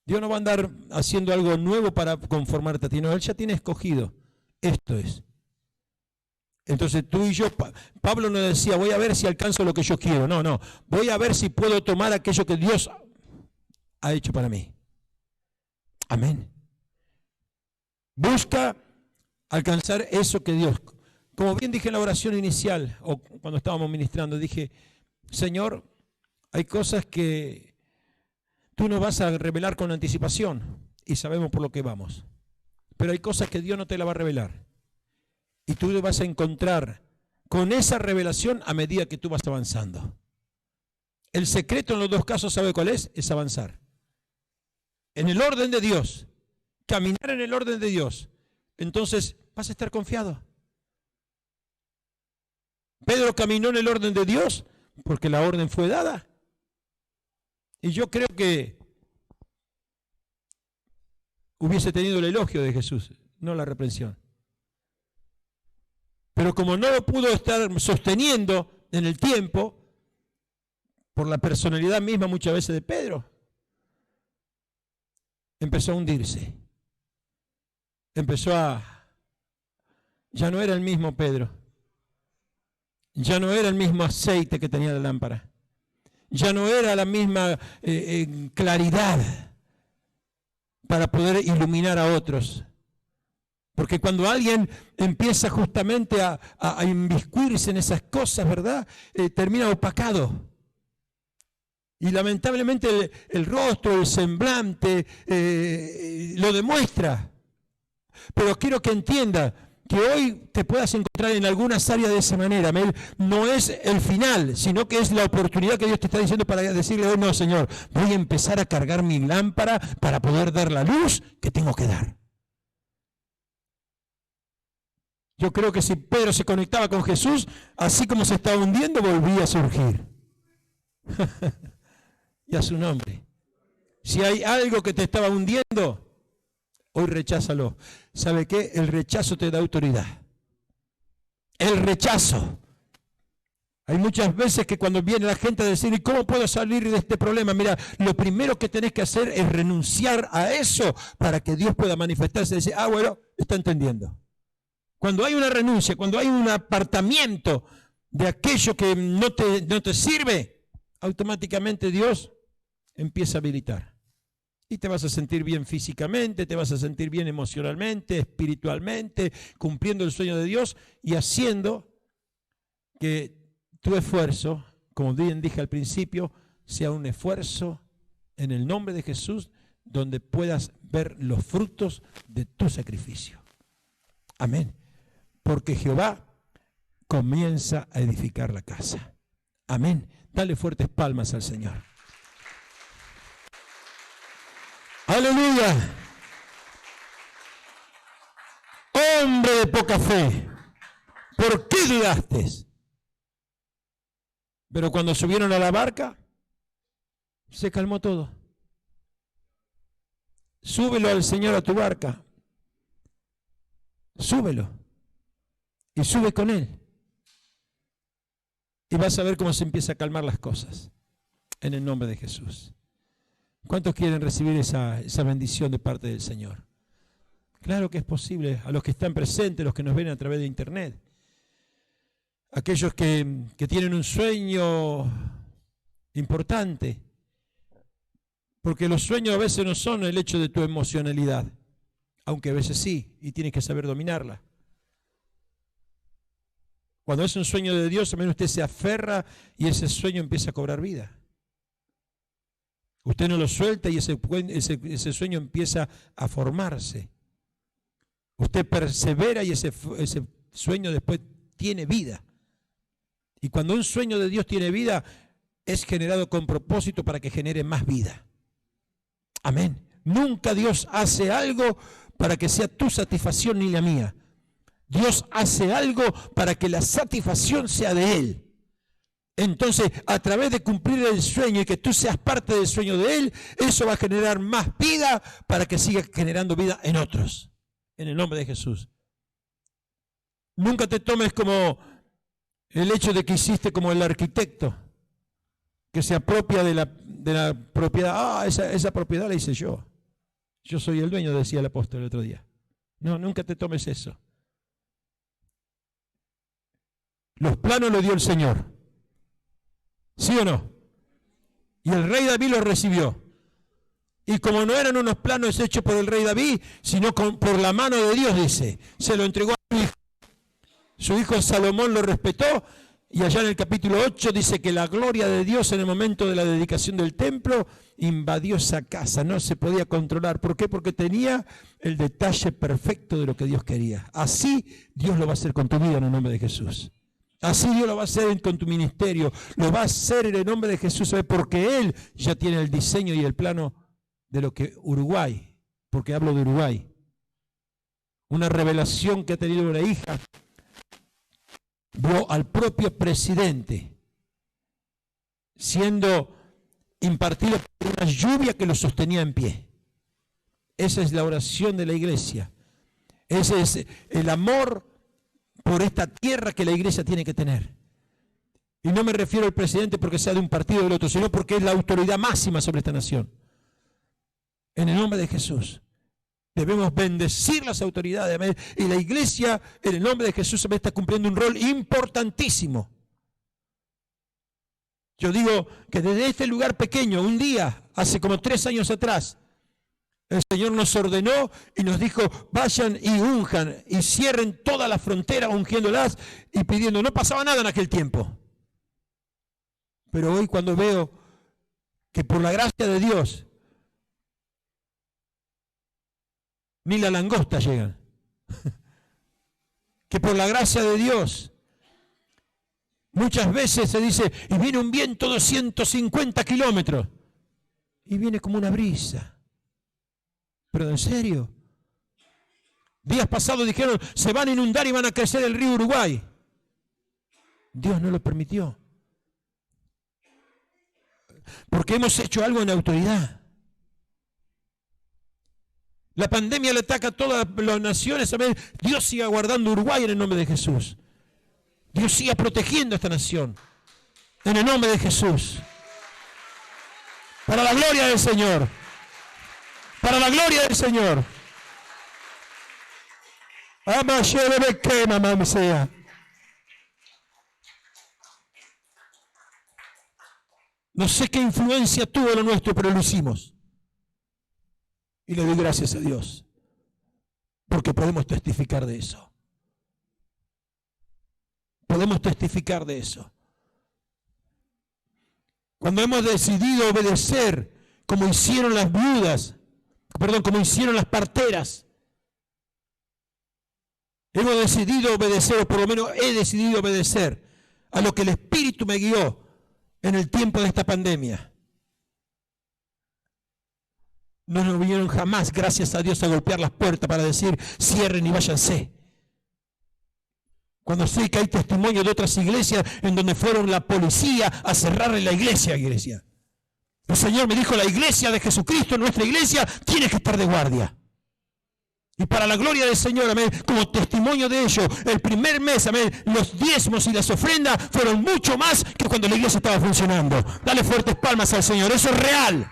Dios no va a andar haciendo algo nuevo para conformarte a ti, no, Él ya tiene escogido. Esto es. Entonces tú y yo, Pablo no decía, voy a ver si alcanzo lo que yo quiero. No, voy a ver si puedo tomar aquello que Dios ha hecho para mí. Amén. Busca alcanzar eso que Dios, como bien dije en la oración inicial, o cuando estábamos ministrando, dije, Señor, hay cosas que tú nos vas a revelar con anticipación y sabemos por lo que vamos. Pero hay cosas que Dios no te la va a revelar. Y tú le vas a encontrar con esa revelación a medida que tú vas avanzando. El secreto en los dos casos, ¿sabe cuál es? Es avanzar. En el orden de Dios. Caminar en el orden de Dios. Entonces vas a estar confiado. Pedro caminó en el orden de Dios porque la orden fue dada. Y yo creo que hubiese tenido el elogio de Jesús, no la reprensión. Pero como no lo pudo estar sosteniendo en el tiempo, por la personalidad misma muchas veces de Pedro, empezó a hundirse. Ya no era el mismo Pedro. Ya no era el mismo aceite que tenía la lámpara. Ya no era la misma claridad para poder iluminar a otros. Porque cuando alguien empieza justamente a inmiscuirse en esas cosas, ¿verdad? Termina opacado. Y lamentablemente el rostro, el semblante, lo demuestra. Pero quiero que entienda que hoy te puedas encontrar en algunas áreas de esa manera. No es el final, sino que es la oportunidad que Dios te está diciendo para decirle hoy, no, Señor, voy a empezar a cargar mi lámpara para poder dar la luz que tengo que dar. Yo creo que si Pedro se conectaba con Jesús, así como se estaba hundiendo, volvía a surgir. Y a su nombre. Si hay algo que te estaba hundiendo, hoy recházalo. ¿Sabe qué? El rechazo te da autoridad. El rechazo. Hay muchas veces que cuando viene la gente a decir, ¿y cómo puedo salir de este problema? Mira, lo primero que tenés que hacer es renunciar a eso para que Dios pueda manifestarse y decir, bueno, está entendiendo. Cuando hay una renuncia, cuando hay un apartamiento de aquello que no te sirve, automáticamente Dios empieza a habilitar. Y te vas a sentir bien físicamente, te vas a sentir bien emocionalmente, espiritualmente, cumpliendo el sueño de Dios y haciendo que tu esfuerzo, como bien dije al principio, sea un esfuerzo en el nombre de Jesús, donde puedas ver los frutos de tu sacrificio. Amén. Porque Jehová comienza a edificar la casa. Amén. Dale fuertes palmas al Señor. Aleluya. Hombre de poca fe, ¿por qué dudaste? Pero cuando subieron a la barca, se calmó todo. Súbelo al Señor a tu barca. Súbelo. Y sube con Él. Y vas a ver cómo se empieza a calmar las cosas. En el nombre de Jesús. ¿Cuántos quieren recibir esa bendición de parte del Señor? Claro que es posible. A los que están presentes, los que nos ven a través de internet. Aquellos que tienen un sueño importante. Porque los sueños a veces no son el hecho de tu emocionalidad. aunque a veces sí, y tienes que saber dominarla. Cuando es un sueño de Dios, también usted se aferra y ese sueño empieza a cobrar vida. Usted no lo suelta y ese sueño empieza a formarse. Usted persevera y ese sueño después tiene vida. Y cuando un sueño de Dios tiene vida, es generado con propósito para que genere más vida. Amén. Nunca Dios hace algo para que sea tu satisfacción ni la mía. Dios hace algo para que la satisfacción sea de Él. Entonces, a través de cumplir el sueño y que tú seas parte del sueño de Él, eso va a generar más vida para que siga generando vida en otros. En el nombre de Jesús. Nunca te tomes como el hecho de que hiciste como el arquitecto, que se apropia de la propiedad. Esa propiedad la hice yo. Yo soy el dueño, decía el apóstol el otro día. No, nunca te tomes eso. Los planos los dio el Señor. ¿Sí o no? Y el rey David los recibió. Y como no eran unos planos hechos por el rey David, sino por la mano de Dios, dice, se lo entregó a su hijo. Su hijo Salomón lo respetó, y allá en el capítulo 8 dice que la gloria de Dios en el momento de la dedicación del templo invadió esa casa, no se podía controlar. ¿Por qué? Porque tenía el detalle perfecto de lo que Dios quería. Así Dios lo va a hacer con tu vida en el nombre de Jesús. Así Dios lo va a hacer con tu ministerio, lo va a hacer en el nombre de Jesús, porque Él ya tiene el diseño y el plano de lo que Uruguay, porque hablo de Uruguay, una revelación que ha tenido una hija, vio al propio presidente siendo impartido por una lluvia que lo sostenía en pie. Esa es la oración de la iglesia. Ese es el amor por esta tierra que la iglesia tiene que tener. Y no me refiero al presidente porque sea de un partido o del otro, sino porque es la autoridad máxima sobre esta nación. En el nombre de Jesús. Debemos bendecir las autoridades. Amén. Y la iglesia, en el nombre de Jesús, está cumpliendo un rol importantísimo. Yo digo que desde este lugar pequeño, un día, hace como 3 años atrás, el Señor nos ordenó y nos dijo, vayan y unjan y cierren toda la frontera ungiéndolas y pidiendo. No pasaba nada en aquel tiempo. Pero hoy cuando veo que por la gracia de Dios, ni la langosta llegan. Que por la gracia de Dios, muchas veces se dice, y viene un viento de 150 kilómetros, y viene como una brisa. Pero en serio, días pasados dijeron, se van a inundar y van a crecer el río Uruguay. Dios no lo permitió. Porque hemos hecho algo en autoridad. La pandemia le ataca a todas las naciones. ¿Saben? Dios siga guardando Uruguay en el nombre de Jesús. Dios siga protegiendo a esta nación. En el nombre de Jesús. Para la gloria del Señor. Para la gloria del Señor. No sé qué influencia tuvo lo nuestro, pero lo hicimos. Y le doy gracias a Dios, porque podemos testificar de eso. Podemos testificar de eso. Cuando hemos decidido obedecer, como hicieron las viudas, como hicieron las parteras, hemos decidido obedecer, o por lo menos he decidido obedecer a lo que el Espíritu me guió en el tiempo de esta pandemia. No nos vinieron jamás, gracias a Dios, a golpear las puertas para decir, cierren y váyanse. Cuando sé que hay testimonio de otras iglesias en donde fueron la policía a cerrarle la iglesia. El Señor me dijo, la iglesia de Jesucristo, nuestra iglesia, tiene que estar de guardia. Y para la gloria del Señor, amén, como testimonio de ello, el primer mes, amén, los diezmos y las ofrendas fueron mucho más que cuando la iglesia estaba funcionando. Dale fuertes palmas al Señor, eso es real.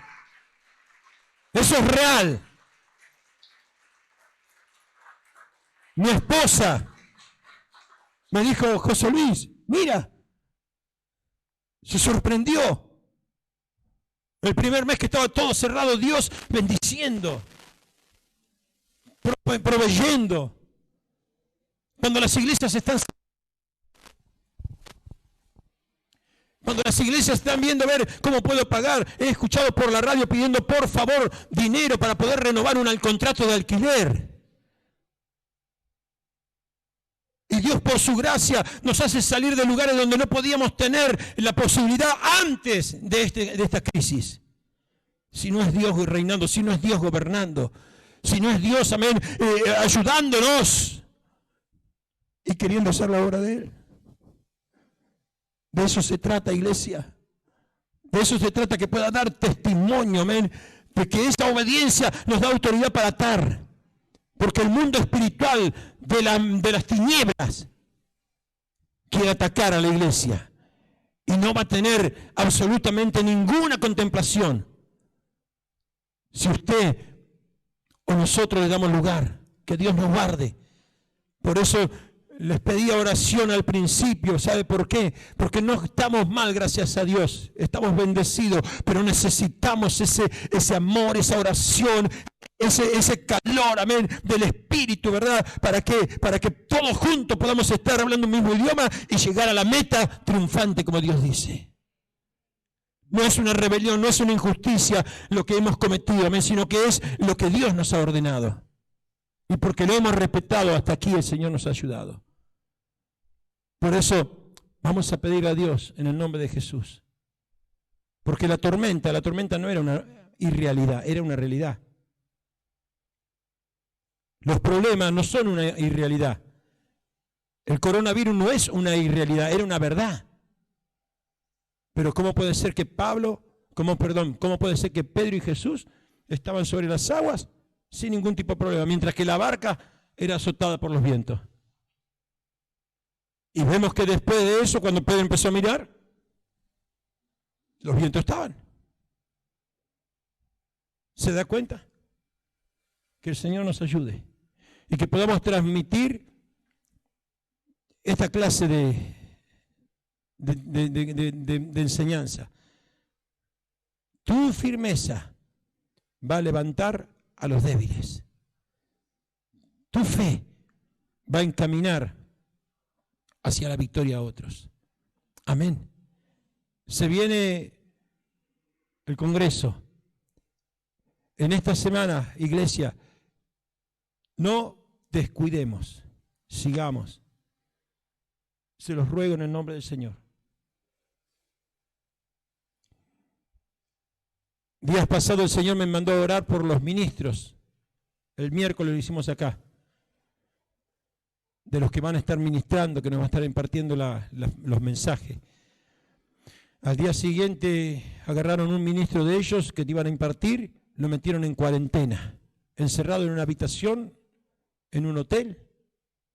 Eso es real. Mi esposa me dijo, José Luis, mira, se sorprendió. El primer mes que estaba todo cerrado, Dios bendiciendo, proveyendo. Cuando las iglesias están viendo a ver cómo puedo pagar. He escuchado por la radio pidiendo por favor dinero para poder renovar un contrato de alquiler. Y Dios por su gracia nos hace salir de lugares donde no podíamos tener la posibilidad antes de esta crisis. Si no es Dios reinando, si no es Dios gobernando, si no es Dios, amén, ayudándonos y queriendo hacer la obra de Él. De eso se trata, iglesia. De eso se trata, que pueda dar testimonio, amén, de que esa obediencia nos da autoridad para atar. Porque el mundo espiritual de las tinieblas quiere atacar a la iglesia y no va a tener absolutamente ninguna contemplación si usted o nosotros le damos lugar. Que Dios nos guarde. Por eso les pedía oración al principio. ¿Sabe por qué? Porque no estamos mal, gracias a Dios. Estamos bendecidos, pero necesitamos ese amor, esa oración, ese calor, amén, del Espíritu, ¿verdad? ¿Para qué? Para que todos juntos podamos estar hablando un mismo idioma y llegar a la meta triunfante, como Dios dice. No es una rebelión, no es una injusticia lo que hemos cometido, amén, sino que es lo que Dios nos ha ordenado. Y porque lo hemos respetado hasta aquí, el Señor nos ha ayudado. Por eso vamos a pedir a Dios en el nombre de Jesús. Porque la tormenta no era una irrealidad, era una realidad. Los problemas no son una irrealidad. El coronavirus no es una irrealidad, era una verdad. Pero ¿cómo puede ser que cómo puede ser que Pedro y Jesús estaban sobre las aguas sin ningún tipo de problema, mientras que la barca era azotada por los vientos? Y vemos que después de eso, cuando Pedro empezó a mirar, los vientos estaban. ¿Se da cuenta? Que el Señor nos ayude y que podamos transmitir esta clase de enseñanza. Tu firmeza va a levantar a los débiles. Tu fe va a encaminar hacia la victoria a otros. Amén. Se viene el Congreso. En esta semana, iglesia, no descuidemos, sigamos. Se los ruego en el nombre del Señor. Días pasados el Señor me mandó a orar por los ministros. El miércoles lo hicimos acá. De los que van a estar ministrando, que nos van a estar impartiendo los mensajes. Al día siguiente agarraron un ministro de ellos que te iban a impartir, lo metieron en cuarentena, encerrado en una habitación, en un hotel,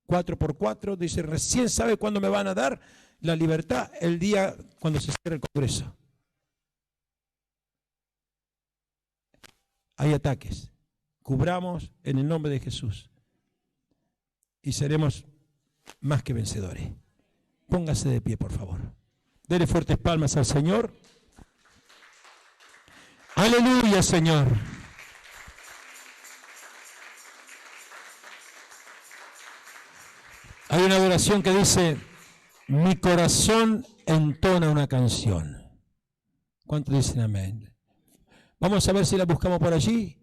4x4, dice, recién sabe cuándo me van a dar la libertad, el día cuando se cierre el Congreso. Hay ataques, cubramos en el nombre de Jesús y seremos más que vencedores. Póngase de pie, por favor. Dele fuertes palmas al Señor. Aleluya, Señor. Hay una adoración que dice, mi corazón entona una canción. ¿Cuántos dicen amén? Vamos a ver si la buscamos por allí.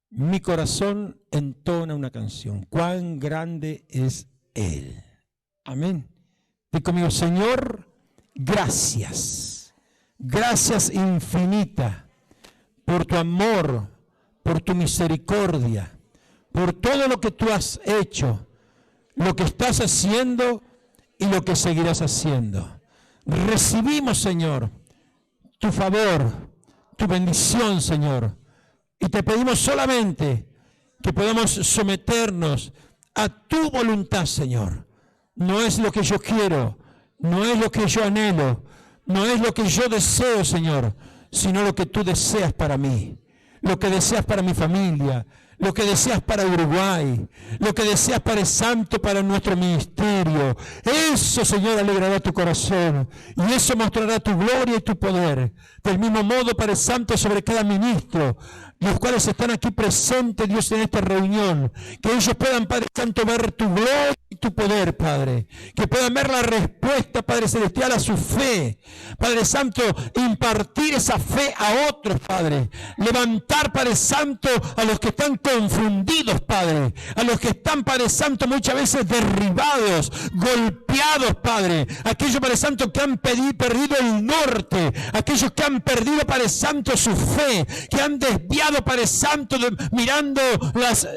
Mi corazón entona una canción. Cuán grande es Él. Amén. Di conmigo, Señor, gracias. Gracias infinita por tu amor, por tu misericordia, por todo lo que tú has hecho, lo que estás haciendo y lo que seguirás haciendo. Recibimos, Señor, tu favor, tu bendición, Señor. Y te pedimos solamente que podamos someternos a tu voluntad, Señor. No es lo que yo quiero, no es lo que yo anhelo, no es lo que yo deseo, Señor, sino lo que tú deseas para mí, lo que deseas para mi familia, lo que deseas para Uruguay, lo que deseas, Padre Santo, para nuestro ministerio. Eso, Señor, alegrará tu corazón y eso mostrará tu gloria y tu poder. Del mismo modo, Padre Santo, sobre cada ministro, los cuales están aquí presentes, Dios, en esta reunión. Que ellos puedan, Padre Santo, ver tu gloria y tu poder, Padre. Que puedan ver la respuesta, Padre Celestial, a su fe. Padre Santo, impartir esa fe a otros, Padre. Levantar, Padre Santo, a los que están confundidos, Padre. A los que están, Padre Santo, muchas veces derribados, golpeados, Padre. Aquellos, Padre Santo, que han perdido el norte. Aquellos que han perdido, Padre Santo, su fe. Que han desviado, Padre Santo, mirando las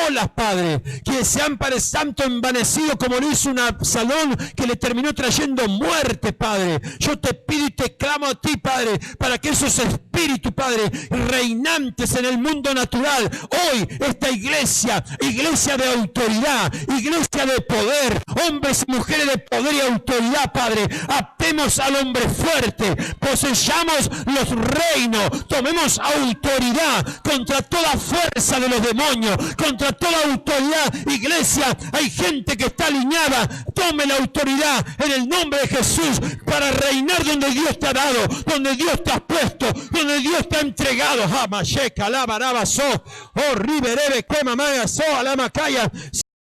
olas, Padre. Que se han, Padre Santo, envanecido como lo hizo un Absalón que le terminó trayendo muerte, Padre. Yo te pido y te clamo a ti, Padre, para que esos espíritus, Padre, reinantes en el mundo natural, hoy esta iglesia de autoridad, iglesia de poder, hombres y mujeres de poder y autoridad, Padre, aptemos al hombre fuerte, poseyamos los reinos, tomemos autoridad contra toda fuerza de los demonios, contra toda autoridad. Iglesia, hay gente que está alineada, tome la autoridad en el nombre de Jesús para reinar donde Dios te ha dado, donde Dios te ha puesto, donde Dios te ha entregado.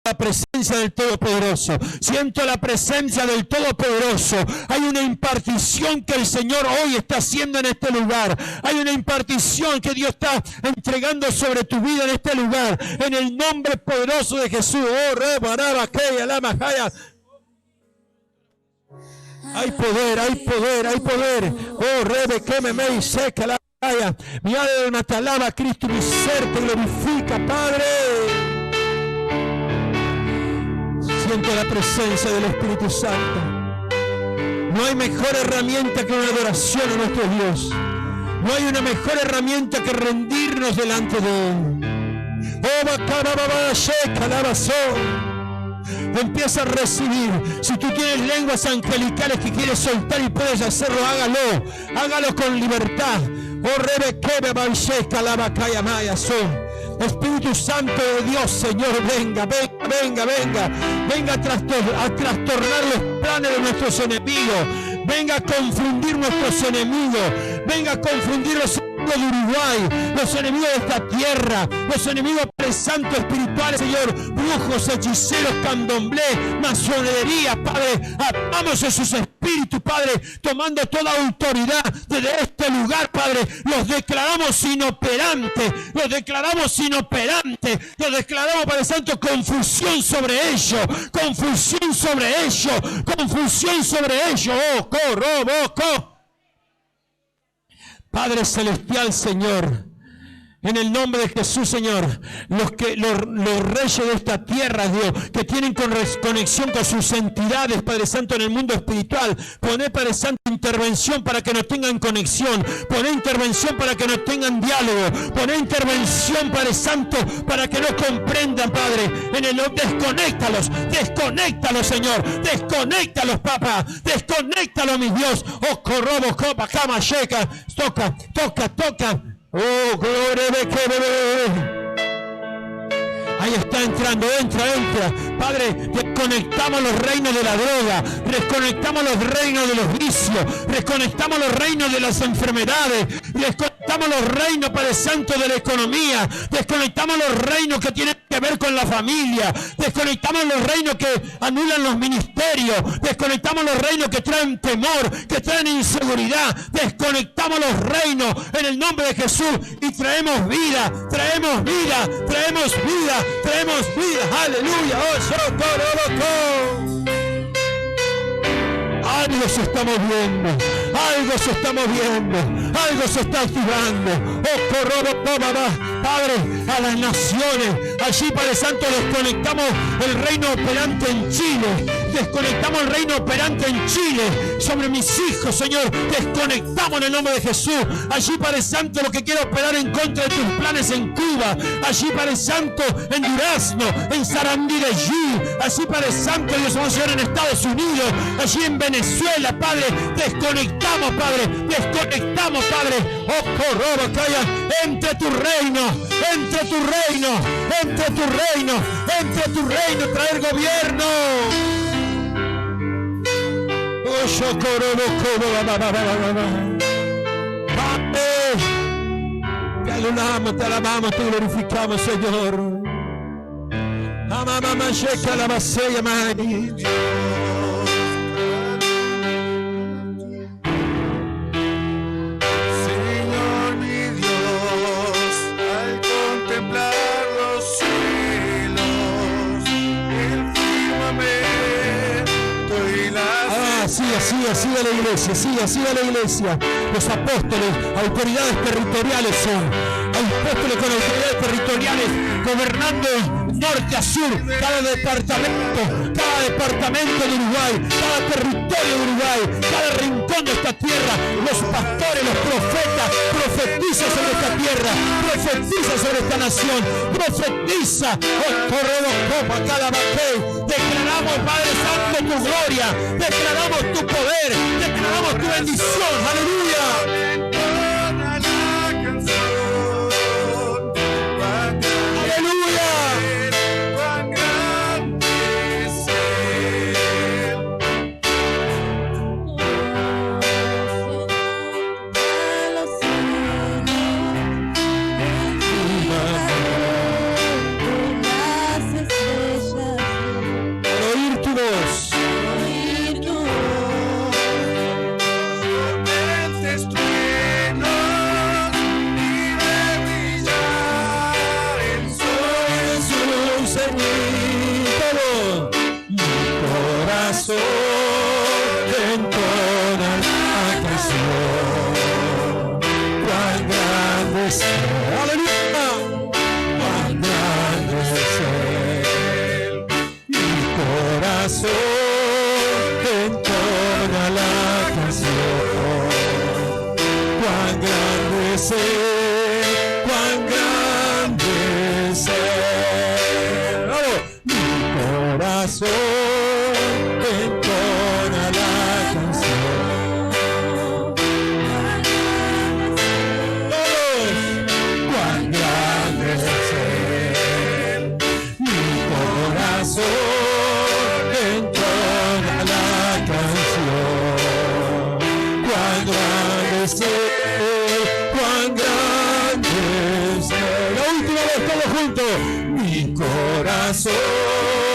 La presencia del Todopoderoso, siento la presencia del Todopoderoso. Hay una impartición que el Señor hoy está haciendo en este lugar. Hay una impartición que Dios está entregando sobre tu vida en este lugar, en el nombre poderoso de Jesús. Hay poder, hay poder, hay poder. Oh, Rebe, que me seca la batalla. Mi alma te alaba, Cristo, mi ser te glorifica, Padre. Siento la presencia del Espíritu Santo. No hay mejor herramienta que una adoración a nuestro Dios. No hay una mejor herramienta que rendirnos delante de Él. Empieza a recibir. Si tú tienes lenguas angelicales que quieres soltar y puedes hacerlo, hágalo. Hágalo con libertad. Espíritu Santo de Dios, Señor, venga a trastornar los planes de nuestros enemigos, venga a confundir nuestros enemigos, venga a confundir los enemigos de Uruguay, los enemigos de esta tierra, los enemigos santos espirituales, Señor, brujos, hechiceros, candomblé, masonería, Padre, atamos esos espíritus, Padre, tomando toda autoridad desde este lugar, Padre, los declaramos inoperantes, los declaramos, Padre Santo, confusión sobre ellos, Padre Celestial, Señor, en el nombre de Jesús, Señor, los reyes de esta tierra, Dios, que tienen conexión con sus entidades, Padre Santo, en el mundo espiritual, poné, Padre Santo, intervención para que no tengan conexión, poné intervención para que no tengan diálogo, poné intervención, Padre Santo, para que no comprendan, Padre, desconéctalos, Señor, desconéctalos, papá, desconéctalos, mi Dios, corrobo, copa, cama, checa, toca. Oh, gloria de que ahí está entrando, entra. Padre, desconectamos los reinos de la droga, desconectamos los reinos de los vicios, desconectamos los reinos de las enfermedades, desconectamos los reinos, Padre Santo, de la economía, desconectamos los reinos que tienen que ver con la familia, desconectamos los reinos que anulan los ministerios, desconectamos los reinos que traen temor, que traen inseguridad, desconectamos los reinos en el nombre de Jesús y traemos vida, aleluya. Algo se está moviendo, algo se está activando. Padre, a las naciones, allí, Padre Santo, desconectamos el reino operante en Chile, sobre mis hijos, Señor, desconectamos en el nombre de Jesús. Allí, Padre Santo, lo que quiere operar en contra de tus planes en Cuba, allí, Padre Santo, en Durazno, en Sarandí-de-Yí, allí, Padre Santo, Dios, vamos a ver en Estados Unidos, allí en Venezuela, Padre, desconectamos, Padre, entre tu reino, traer gobierno. Te te alabamos, te glorificamos, Señor. Mamá, checa la vacía, mani. Así va la iglesia, así va la iglesia. Los apóstoles, autoridades territoriales son. Apóstoles con autoridades territoriales, gobernando norte a sur, cada departamento de Uruguay, cada territorio de Uruguay, cada rincón de esta tierra. Los pastores, los profetas, profetizan sobre esta tierra, profetizan sobre esta nación, profetiza. Declaramos, Padre Santo, tu gloria, declaramos tu poder, declaramos tu bendición. Aleluya. Mi corazón